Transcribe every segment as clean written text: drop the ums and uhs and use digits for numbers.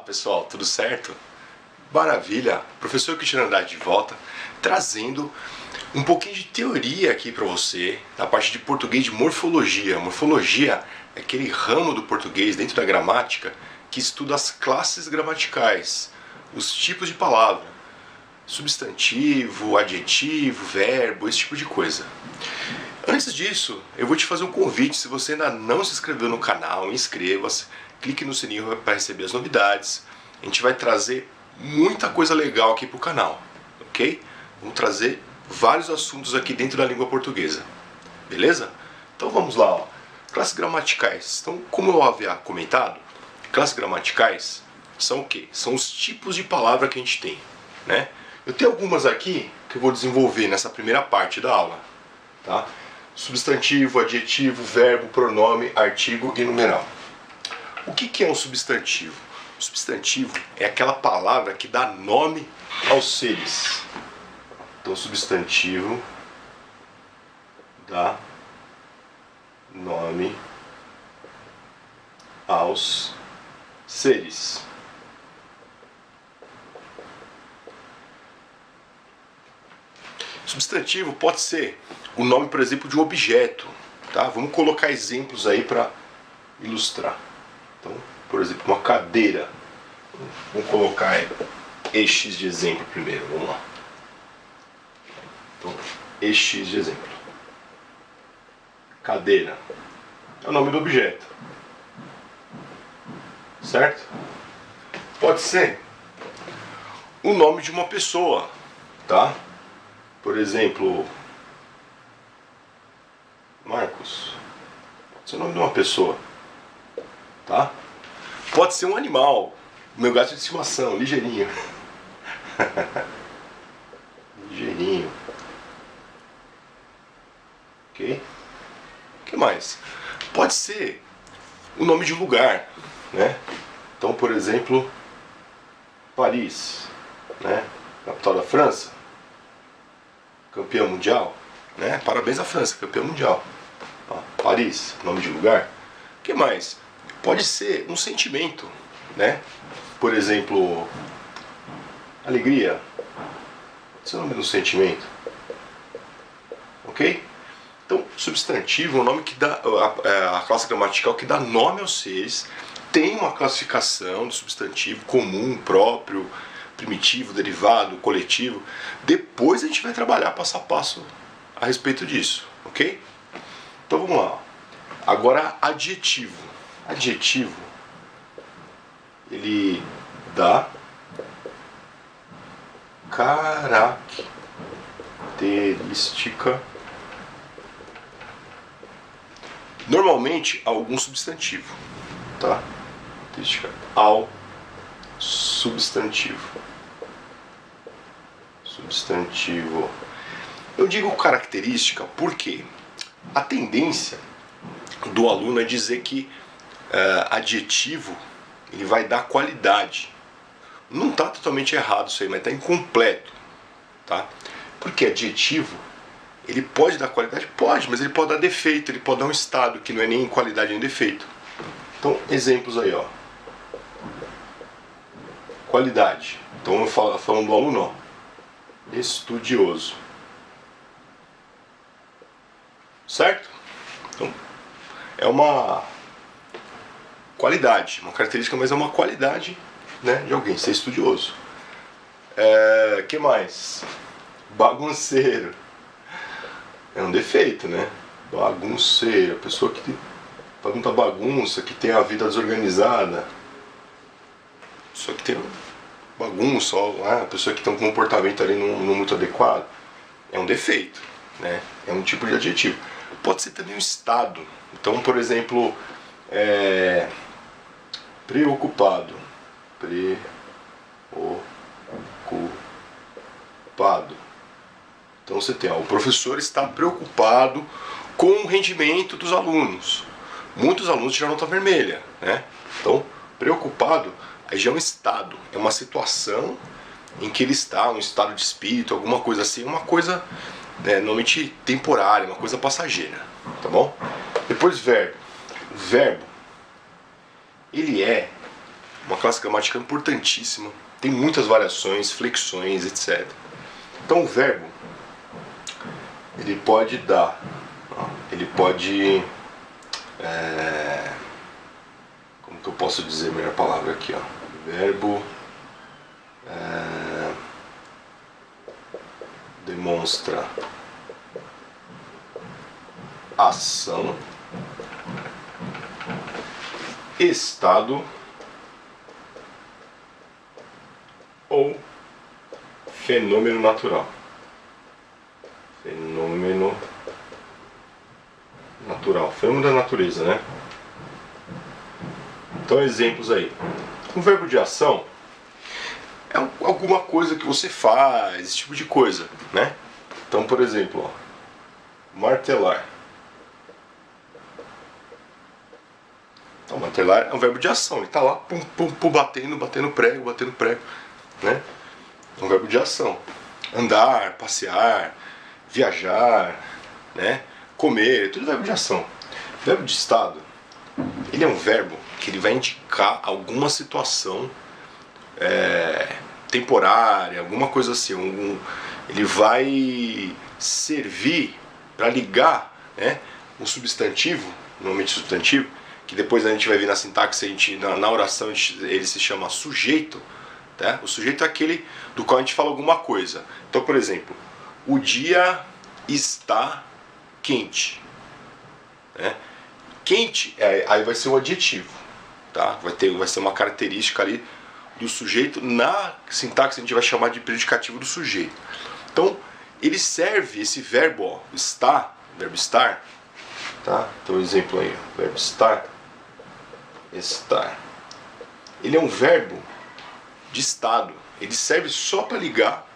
pessoal, tudo certo? Maravilha! Professor Cristiano Andrade de volta, trazendo um pouquinho de teoria aqui para você, na parte de português de morfologia. Morfologia é aquele ramo do português dentro da gramática que estuda as classes gramaticais, os tipos de palavra, substantivo, adjetivo, verbo, esse tipo de coisa. Antes disso, eu vou te fazer um convite. Se você ainda não se inscreveu no canal, inscreva-se, clique no sininho para receber as novidades. A gente vai trazer muita coisa legal aqui para o canal, ok? Vamos trazer vários assuntos aqui dentro da língua portuguesa, beleza? Então vamos lá, ó. Classes gramaticais. Então, como eu havia comentado, classes gramaticais são o quê? São os tipos de palavra que a gente tem, né? Eu tenho algumas aqui que eu vou desenvolver nessa primeira parte da aula, tá? Substantivo, adjetivo, verbo, pronome, artigo e numeral. O que é um substantivo? O substantivo é aquela palavra que dá nome aos seres. Então, substantivo dá nome aos seres. Substantivo pode ser o nome, por exemplo, de um objeto, tá? Vamos colocar exemplos aí para ilustrar. Então, por exemplo, uma cadeira. Vamos colocar estes de exemplo primeiro, vamos lá. Então, estes de exemplo. Cadeira é o nome do objeto, certo? Pode ser o nome de uma pessoa, tá? Por exemplo, Marcos. Pode ser o nome de uma pessoa, tá? Pode ser um animal. O meu gato de estimação, ligeirinho. Ligeirinho. Ok? O que mais? Pode ser o nome de um lugar, né? Então, por exemplo, Paris, né? Capital da França. Campeão mundial, né? Parabéns à França, campeão mundial. Ó, Paris, nome de lugar. O que mais? Pode ser um sentimento, né? Por exemplo, alegria. Esse é o nome do sentimento. Ok? Então, substantivo é o nome que dá, a classe gramatical que dá nome aos seres. Tem uma classificação de substantivo comum, próprio, primitivo, derivado, coletivo. Depois a gente vai trabalhar passo a passo a respeito disso, ok? Então vamos lá. Agora, adjetivo. Adjetivo, ele dá característica normalmente a algum substantivo, tá? Característica ao substantivo. Substantivo. Eu digo característica porque a tendência do aluno é dizer que adjetivo ele vai dar qualidade. Não está totalmente errado isso aí, mas está incompleto, tá? Porque adjetivo ele pode dar qualidade? Pode, mas ele pode dar defeito, ele pode dar um estado que não é nem qualidade nem defeito. Então, exemplos aí, ó. Qualidade. Então, eu falando do aluno, ó. Estudioso. Certo? Então, é uma qualidade, uma característica, mas é uma qualidade, né, de alguém, ser estudioso. Que mais? Bagunceiro. É um defeito, né? Bagunceiro, a pessoa que faz muita bagunça, que tem a vida desorganizada. Pessoa que tem bagunça, a pessoa que tem um comportamento ali não muito adequado. É um defeito, né? É um tipo de adjetivo. Pode ser também um estado. Então, por exemplo, preocupado. Preocupado. Então você tem, ó, o professor está preocupado com o rendimento dos alunos. Muitos alunos tiram nota vermelha, né? Então, preocupado aí já é um estado, é uma situação em que ele está, um estado de espírito, alguma coisa assim, uma coisa normalmente temporária, uma coisa passageira, tá bom? Depois verbo. Verbo, ele é uma classe gramatical importantíssima, tem muitas variações, flexões, etc. Então o verbo, ele pode dar, ele pode, como que eu posso dizer a melhor palavra aqui, ó? Verbo demonstra ação, estado ou fenômeno natural. Fenômeno natural, fenômeno da natureza, né? Então, exemplos aí. Um verbo de ação é alguma coisa que você faz, esse tipo de coisa, né? Então, por exemplo, ó, martelar. Então, martelar é um verbo de ação, ele está lá, pum, pum, pum, batendo prego, né? É um verbo de ação. Andar, passear, viajar, né? Comer, tudo verbo de ação. Verbo de estado, ele é um verbo que ele vai indicar alguma situação temporária, alguma coisa assim. Ele vai servir para ligar, né, um substantivo, normalmente substantivo, que depois a gente vai ver na sintaxe, na oração ele se chama sujeito. Tá? O sujeito é aquele do qual a gente fala alguma coisa. Então, por exemplo, o dia está quente. Né? Quente, aí vai ser um adjetivo. Tá? Vai ser uma característica ali do sujeito. Na sintaxe a gente vai chamar de predicativo do sujeito. Então, ele serve, esse verbo, ó, estar, verbo estar. Tá? Então, exemplo aí, verbo estar. Ele é um verbo de estado. Ele serve só para ligar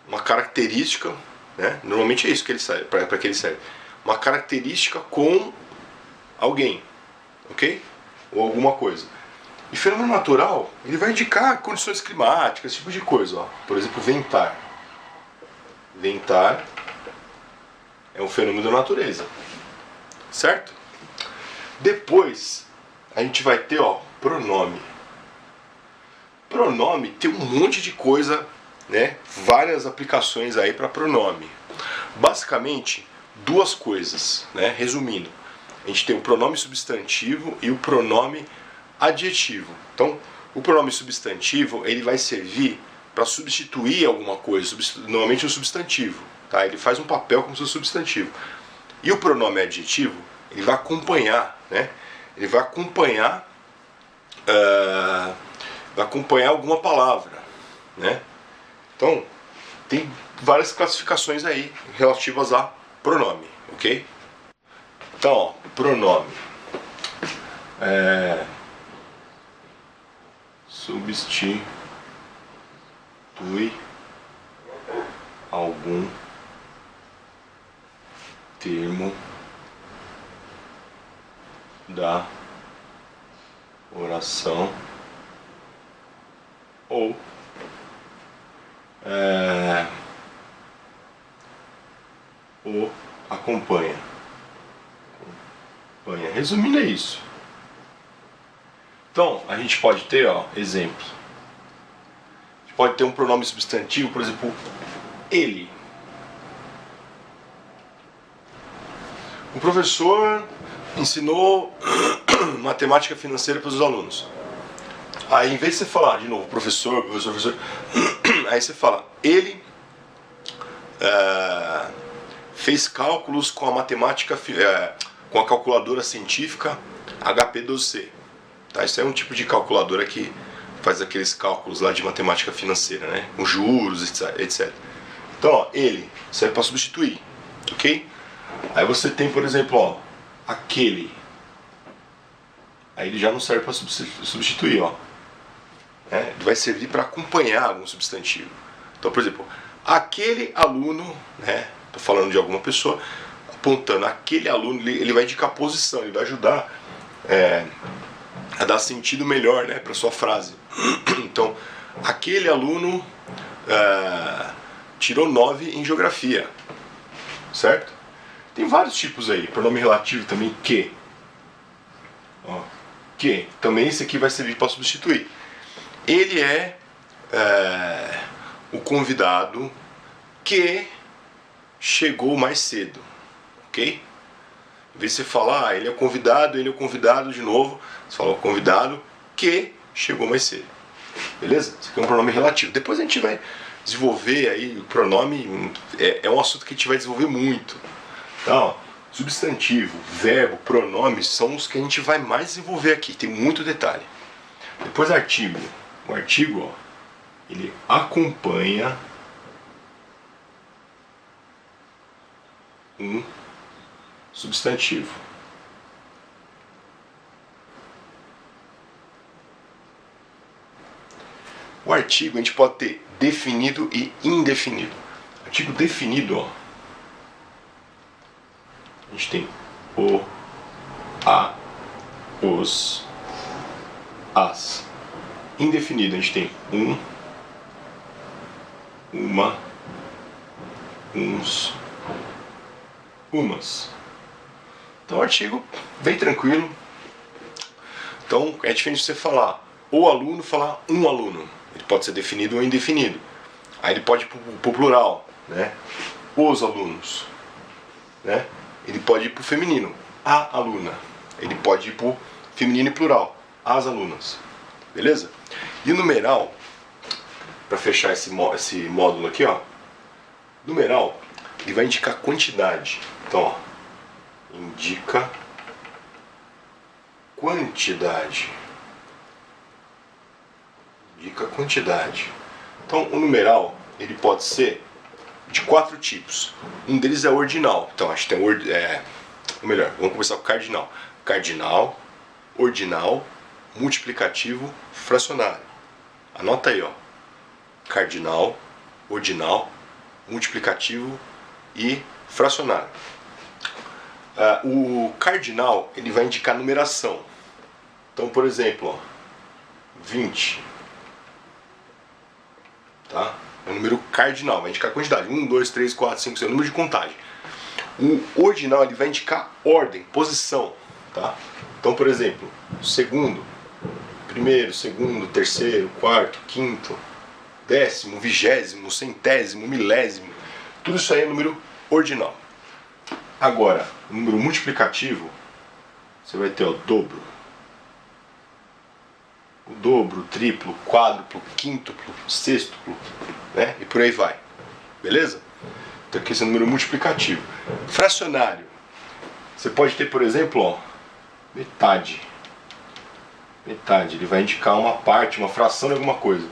uma característica, né? Normalmente é isso que ele serve, para que ele serve. Uma característica com alguém, ok? Ou alguma coisa. E fenômeno natural, ele vai indicar condições climáticas, esse tipo de coisa. Ó. Por exemplo, ventar. Ventar é um fenômeno da natureza, certo? Depois a gente vai ter, ó, pronome. Pronome tem um monte de coisa, né? Várias aplicações aí para pronome. Basicamente, duas coisas, né? Resumindo, a gente tem o pronome substantivo e o pronome adjetivo. Então, o pronome substantivo, ele vai servir para substituir alguma coisa, normalmente um substantivo, tá? Ele faz um papel como se fosse substantivo. E o pronome adjetivo, ele vai acompanhar, né? Ele vai acompanhar alguma palavra, né? Então, tem várias classificações aí relativas a pronome, ok? Então, ó, pronome substitui algum termo da oração ou acompanha. Resumindo, é isso. Então, a gente pode ter, ó, exemplos. A gente pode ter um pronome substantivo, por exemplo, ele. O professor ensinou matemática financeira para os alunos. Aí, em vez de você falar, de novo, professor, aí você fala, ele fez cálculos com a matemática, com a calculadora científica HP12C. Tá? Isso é um tipo de calculadora que faz aqueles cálculos lá de matemática financeira, né? Com juros, etc. Então, ó, ele serve para substituir, ok? Aí você tem, por exemplo, ó, aquele. Aí ele já não serve para substituir, ó. Ele vai servir para acompanhar algum substantivo. Então, por exemplo, aquele aluno, né? Tô falando de alguma pessoa, apontando aquele aluno, ele vai indicar posição, ele vai ajudar a dar sentido melhor, né, para sua frase. Então, aquele aluno tirou 9 em geografia, certo? Tem vários tipos aí. Pronome relativo também, que. Ó, que também esse aqui vai servir para substituir. Ele é o convidado que chegou mais cedo, ok? Em vez de você falar, ele é o convidado de novo, você fala o convidado que chegou mais cedo. Beleza? Isso aqui é um pronome relativo. Depois a gente vai desenvolver aí o pronome, é um assunto que a gente vai desenvolver muito. Então, substantivo, verbo, pronomes são os que a gente vai mais desenvolver aqui, tem muito detalhe. Depois artigo. O artigo, ó, ele acompanha um substantivo. O artigo a gente pode ter definido e indefinido. Artigo definido, ó, a gente tem o, a, os, as. Indefinido a gente tem um, uma, uns, umas. Então o artigo bem tranquilo. Então é diferente de você falar o aluno, falar um aluno. Ele pode ser definido ou indefinido. Aí ele pode ir para o plural, né? Os alunos, né? Ele pode ir para o feminino, a aluna. Ele pode ir para o feminino e plural, as alunas. Beleza? E o numeral, para fechar esse módulo aqui, ó, numeral, ele vai indicar quantidade. Então, ó, indica quantidade. Indica quantidade. Então, o numeral, ele pode ser de 4 tipos. Um deles é ordinal. Então, acho que tem ou melhor, vamos começar com cardinal. Cardinal, ordinal, multiplicativo, fracionário. Anota aí, ó. Cardinal, ordinal, multiplicativo e fracionário. O cardinal, ele vai indicar numeração. Então, por exemplo, ó, 20. Tá? É um número cardinal, vai indicar a quantidade. 1, 2, 3, 4, 5, 6, é o número de contagem. O ordinal, ele vai indicar ordem, posição. Tá? Então, por exemplo, segundo, primeiro, segundo, terceiro, quarto, quinto, décimo, vigésimo, centésimo, milésimo. Tudo isso aí é número ordinal. Agora, o número multiplicativo, você vai ter o dobro. O dobro, triplo, quádruplo, quíntuplo, sextuplo, né? E por aí vai. Beleza? Então aqui esse é o número multiplicativo. Fracionário. Você pode ter, por exemplo, ó, metade. Metade, ele vai indicar uma parte, uma fração de alguma coisa.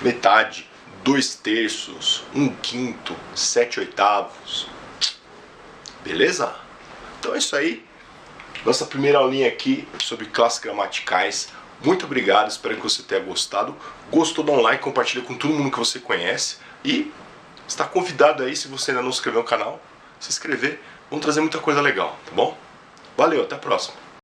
Metade, 2/3, 1/5, 7/8. Beleza? Então é isso aí. Nossa primeira aulinha aqui sobre classes gramaticais. Muito obrigado, espero que você tenha gostado. Gostou, dá um like, compartilha com todo mundo que você conhece. E está convidado aí, se você ainda não se inscreveu no canal, se inscrever. Vamos trazer muita coisa legal, tá bom? Valeu, até a próxima.